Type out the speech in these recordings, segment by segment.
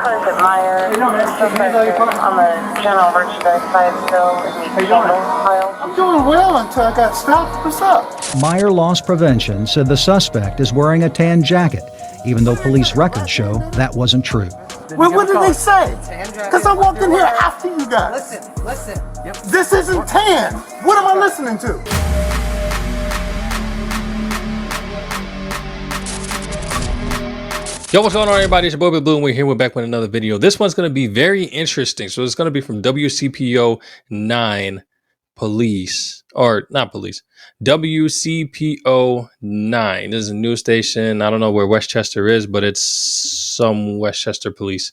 Sergeant Meyer, on the general merchandise side still in the candle pile. I'm doing well until I got stopped. What's up? Meyer Loss Prevention said the suspect is wearing a tan jacket, even though police records show that wasn't true. Well, what did they say? Because I walked in here after you guys. Listen. Yep. This isn't tan. What am I listening to? Yo, what's going on, everybody? It's your boy Big Blue, and we're back with another video. This one's going to be very interesting. So it's going to be from WCPO 9 police, or not police, WCPO 9. This is a news station. I don't know where Westchester is, but it's some Westchester police.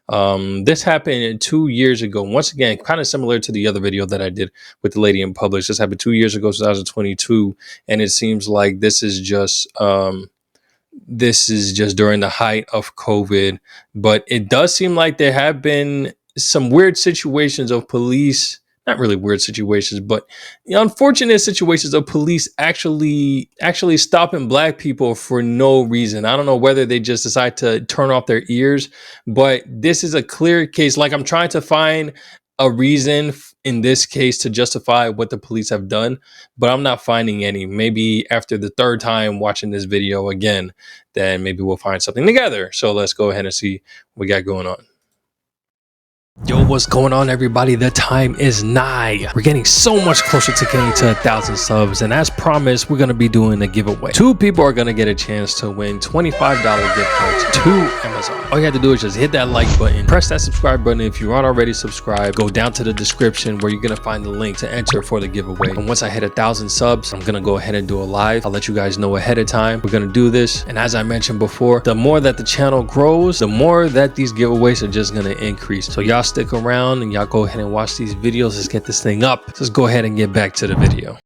This happened 2 years ago. Once again, kind of similar to the other video that I did with the lady in Publix. This happened 2 years ago, 2022, and it seems like this is just during the height of COVID. But it does seem like there have been some weird situations of police, not really weird situations, but unfortunate situations of police actually stopping black people for no reason. I don't know whether they just decide to turn off their ears, but this is a clear case. Like, I'm trying to find a reason in this case to justify what the police have done, but I'm not finding any. Maybe after the third time watching this video again, then maybe we'll find something together. So let's go ahead and see what we got going on. Yo, what's going on, everybody? The time is nigh. We're getting so much closer to getting to 1,000 subs, and as promised, we're going to be doing a giveaway. 2 people are going to get a chance to win $25 gift cards to Amazon. All you have to do is just hit that like button, press that subscribe button if you aren't already subscribed, go down to the description where you're going to find the link to enter for the giveaway. And once I hit 1,000 subs, I'm going to go ahead and do a live. I'll let you guys know ahead of time. We're going to do this, and as I mentioned before, the more that the channel grows, the more that these giveaways are just going to increase. So y'all stick around and y'all go ahead and watch these videos. Let's get this thing up. Let's go ahead and get back to the video.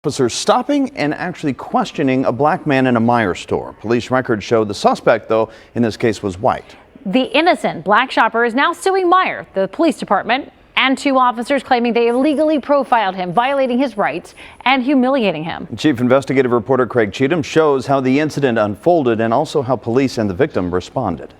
Officers stopping and actually questioning a black man in a Meijer store. Police records show the suspect, though, in this case was white. The innocent black shopper is now suing Meijer, the police department, and 2 officers claiming they illegally profiled him, violating his rights and humiliating him. Chief investigative reporter Craig Cheatham shows how the incident unfolded and also how police and the victim responded.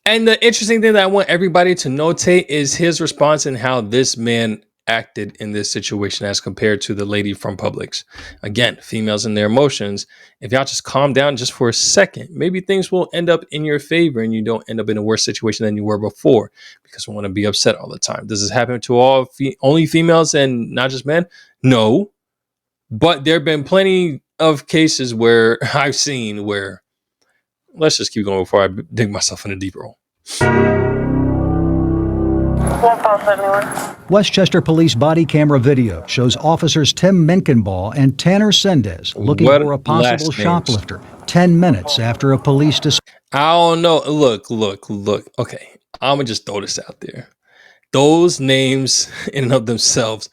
And the interesting thing that I want everybody to notate is his response and how this man acted in this situation as compared to the lady from Publix. Again, females and their emotions. If y'all just calm down just for a second, maybe things will end up in your favor and you don't end up in a worse situation than you were before, because we want to be upset all the time. Does this happen to all only females and not just men? No. But there have been plenty of cases where I've seen where, let's just keep going before I dig myself in a deep hole. Westchester Police body camera video shows officers Tim Menkenball and Tanner Sendez looking for a possible shoplifter 10 minutes after a police I don't know. Look. Okay, I'm going to just throw this out there. Those names in and of themselves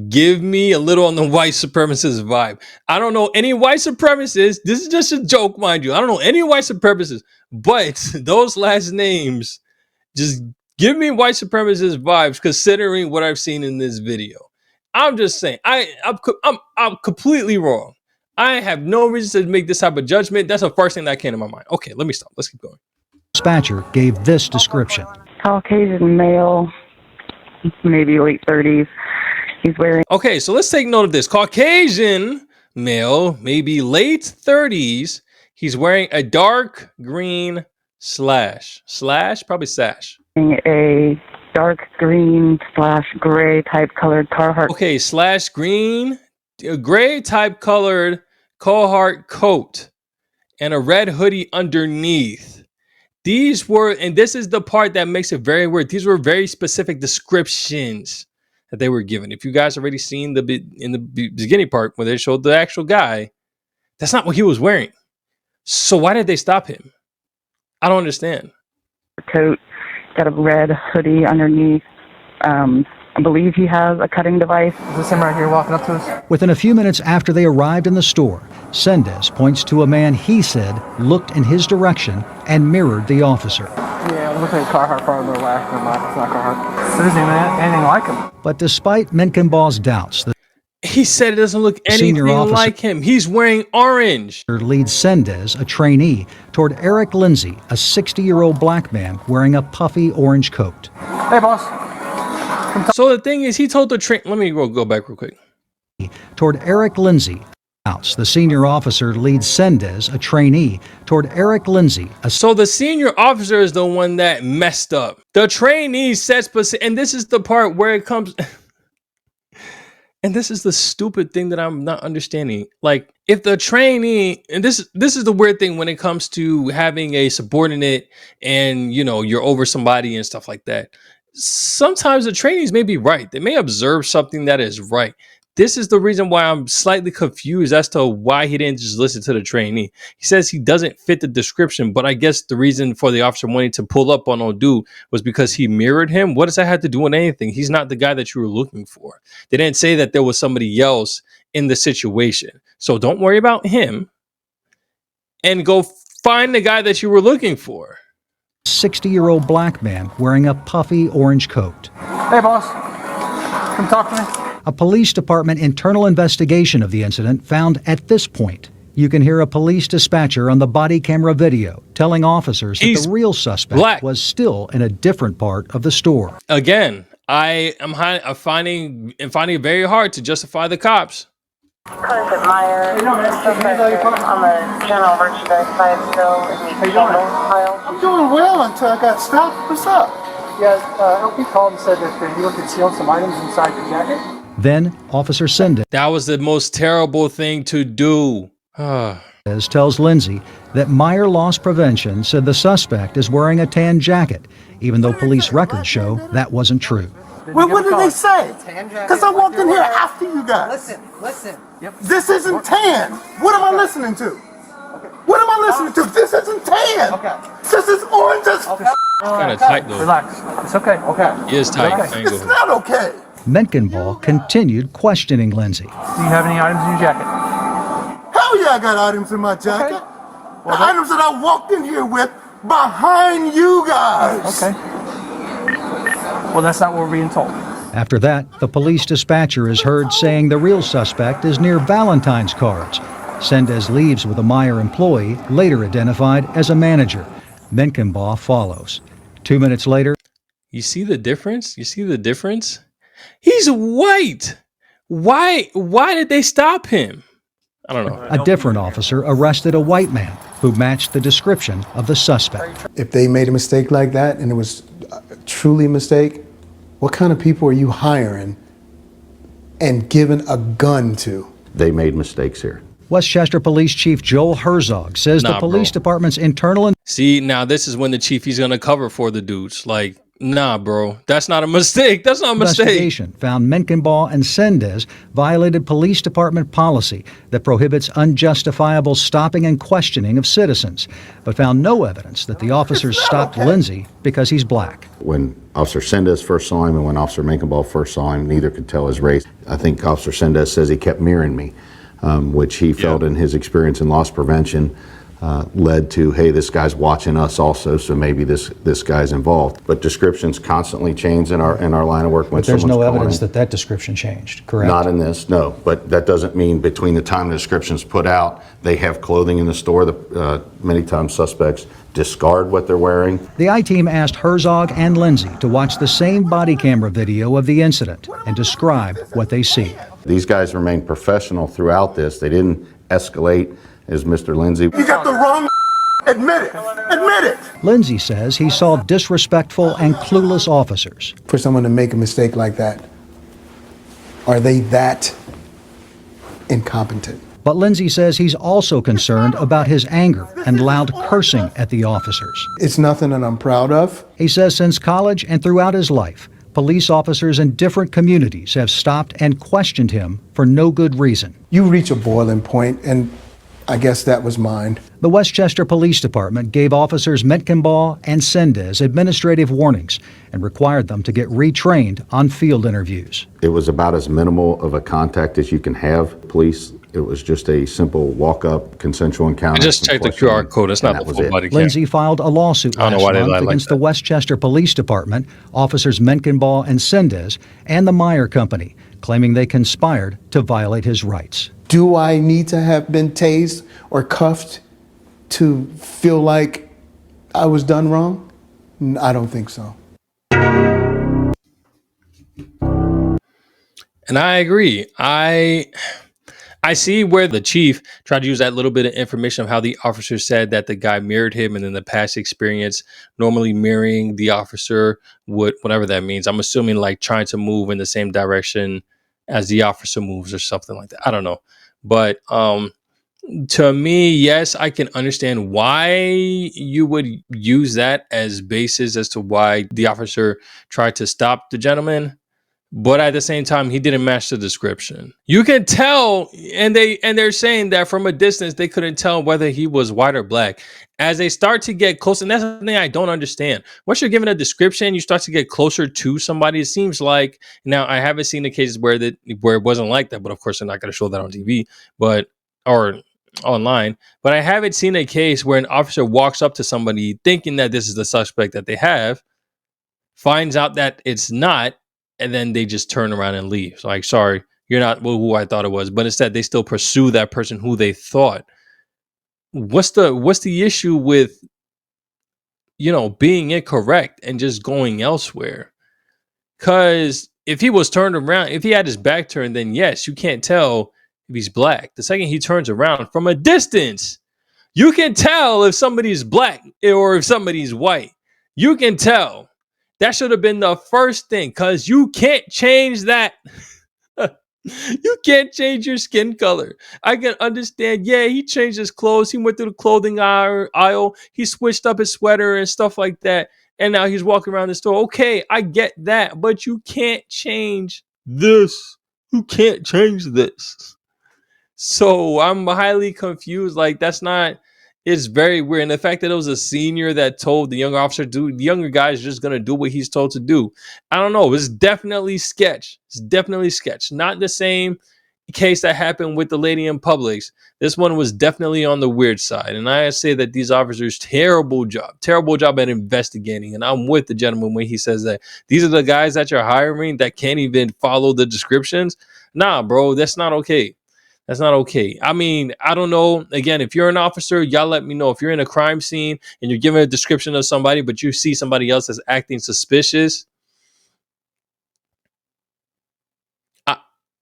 give me a little on the white supremacist vibe. I don't know any white supremacists. This is just a joke, mind you. I don't know any white supremacists, but those last names just give me white supremacist vibes considering what I've seen in this video. I'm just saying, I'm completely wrong. I have no reason to make this type of judgment. That's the first thing that came to my mind. Okay, let me stop. Let's keep going. Dispatcher gave this description. Caucasian male, maybe late 30s. He's wearing... Okay, so let's take note of this. Caucasian male, maybe late 30s. He's wearing a dark green probably sash. A dark green / gray type colored Carhartt. Okay, / green, gray type colored Carhartt coat and a red hoodie underneath. These were, and this is the part that makes it very weird. These were very specific descriptions that they were given. If you guys already seen in the beginning part where they showed the actual guy, that's not what he was wearing. So why did they stop him? I don't understand. Coat, got a red hoodie underneath. I believe he has a cutting device. Is this him right here walking up to us? Within a few minutes after they arrived in the store, Sendez points to a man he said looked in his direction and mirrored the officer. Yeah, I'm looking at Carhartt part of the left. It's not Carhartt. Seriously, man, anything like him. But despite Menkenball's doubts, He said it doesn't look Senior anything officer like him. He's wearing orange. leads Sendez, a trainee, toward Eric Lindsay, a 60-year-old black man wearing a puffy orange coat. Hey, boss. So the thing is, he told the train. Let me go back real quick. Toward Eric Lindsay. The senior officer leads Sendez, a trainee, toward Eric Lindsay. So the senior officer is the one that messed up. The trainee says, and this is the part where it comes. And this is the stupid thing that I'm not understanding. Like, if the trainee, and this is the weird thing when it comes to having a subordinate and, you know, you're over somebody and stuff like that. Sometimes the trainees may be right. They may observe something that is right. This is the reason why I'm slightly confused as to why he didn't just listen to the trainee. He says he doesn't fit the description, but I guess the reason for the officer wanting to pull up on old dude was because he mirrored him. What does that have to do with anything? He's not the guy that you were looking for. They didn't say that there was somebody else in the situation. So don't worry about him and go find the guy that you were looking for. 60-year-old black man wearing a puffy orange coat. Hey, boss. Come talk to me. A police department internal investigation of the incident found at this point, you can hear a police dispatcher on the body camera video telling officers that the real suspect was still in a different part of the store. Again, I am finding it very hard to justify the cops. Concept Meyer, on the general merchandise side still in the candle pile. I'm doing well until I got stopped. What's up? Yeah, LP called and said that you were concealing some items inside your jacket. Then, Officer Sendez That was the most terrible thing to do. tells Lindsay that Meyer Loss Prevention said the suspect is wearing a tan jacket, even though police records show that wasn't true. Well, what did they say? Because I walked in here after you guys. Listen. Yep. This isn't tan. What am I listening to? What am I listening to? This isn't tan. Okay. This is orange as Kind of tight though. Relax. It's okay. Okay. It is tight. Okay. It's not okay. Menkenball continued questioning Lindsay. Do you have any items in your jacket? Hell yeah, I got items in my jacket. Okay. The items that I walked in here with behind you guys. Okay. Well, that's not what we're being told. After that, the police dispatcher is heard saying the real suspect is near Valentine's cards. Sendez leaves with a Meyer employee, later identified as a manager. Menkenball follows. 2 minutes later, You see the difference? You see the difference? He's white. Why did they stop him? I don't know. a different officer arrested a white man who matched the description of the suspect. If they made a mistake like that and it was truly a mistake, what kind of people are you hiring and giving a gun to? They made mistakes here. Westchester Police Chief Joel Herzog says the police department's internal... See, now this is when the chief, he's going to cover for the dudes. Like, nah, bro, that's not a mistake. That's not a mistake. Investigation found Menkenball and Sendez violated police department policy that prohibits unjustifiable stopping and questioning of citizens, but found no evidence that the officers stopped Lindsay because he's black. When Officer Sendez first saw him and when Officer Menkenball first saw him, neither could tell his race. I think Officer Sendez says he kept mirroring me, which he felt in his experience in loss prevention led to, hey, this guy's watching us also, so maybe this guy's involved. But descriptions constantly change in our line of work. When But there's no evidence that that description changed, correct? Not in this, no. But that doesn't mean between the time the description's put out, they have clothing in the store. Many times suspects discard what they're wearing. The I-team asked Herzog and Lindsay to watch the same body camera video of the incident and describe what they see. These guys remained professional throughout this. They didn't escalate, as Mr. Lindsay. You got the wrong. Admit it. Admit it. Lindsay says he saw disrespectful and clueless officers. For someone to make a mistake like that, are they that incompetent? But Lindsay says he's also concerned about his anger and loud cursing at the officers. It's nothing that I'm proud of. He says since college and throughout his life, police officers in different communities have stopped and questioned him for no good reason. You reach a boiling point, and I guess that was mine. The Westchester Police Department gave officers Menkenball and Sendez administrative warnings and required them to get retrained on field interviews. It was about as minimal of a contact as you can have police. It was just a simple walk-up, consensual encounter. I just checked the QR code. It's not the full body cam. Lindsay filed a lawsuit last month against the Westchester Police Department, officers Menkenball and Sendez, and the Meyer Company, claiming they conspired to violate his rights. Do I need to have been tased or cuffed to feel like I was done wrong? I don't think so. And I agree. I see where the chief tried to use that little bit of information of how the officer said that the guy mirrored him, and in the past experience, normally mirroring the officer would, whatever that means. I'm assuming like trying to move in the same direction as the officer moves or something like that. I don't know. But to me, yes, I can understand why you would use that as basis as to why the officer tried to stop the gentleman. But at the same time, he didn't match the description. You can tell, and they're saying that from a distance they couldn't tell whether he was white or black. As they start to get close, and that's the thing I don't understand. Once you're given a description, you start to get closer to somebody. It seems like, now I haven't seen the cases where it wasn't like that, but of course they're not going to show that on TV, or online. But I haven't seen a case where an officer walks up to somebody thinking that this is the suspect that they have, finds out that it's not, and then they just turn around and leave. So like, sorry, you're not who I thought it was. But instead, they still pursue that person who they thought. What's the issue with, being incorrect and just going elsewhere? Because if he was turned around, if he had his back turned, then yes, you can't tell if he's black. The second he turns around from a distance, you can tell if somebody's black or if somebody's white. You can tell. That should have been the first thing, because you can't change that. You can't change your skin color. I can understand. Yeah, he changed his clothes. He went through the clothing aisle. He switched up his sweater and stuff like that. And now he's walking around the store. Okay, I get that. But you can't change this. You can't change this. So I'm highly confused. Like, it's very weird. And the fact that it was a senior that told the younger officer, the younger guy is just going to do what he's told to do. I don't know. It's definitely sketch. It's definitely sketch. Not the same case that happened with the lady in Publix. This one was definitely on the weird side. And I say that these officers, terrible job at investigating. And I'm with the gentleman when he says that these are the guys that you're hiring that can't even follow the descriptions. Nah, bro, that's not okay. That's not okay. I mean, I don't know. Again, if you're an officer, y'all let me know. If you're in a crime scene and you're giving a description of somebody, but you see somebody else that's acting suspicious,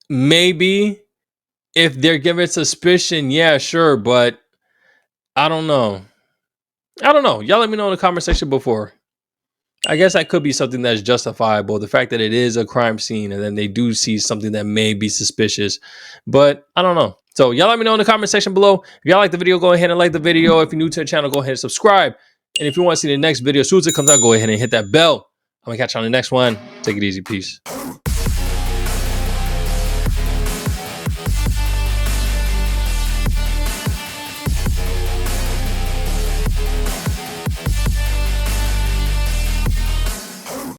maybe if they're given suspicion, yeah, sure. But I don't know. Y'all let me know in the comment section before. I guess that could be something that's justifiable. The fact that it is a crime scene and then they do see something that may be suspicious, but I don't know. So y'all let me know in the comment section below. If y'all like the video, go ahead and like the video. If you're new to the channel, go ahead and subscribe. And if you want to see the next video, as soon as it comes out, go ahead and hit that bell. I'm going to catch you on the next one. Take it easy. Peace.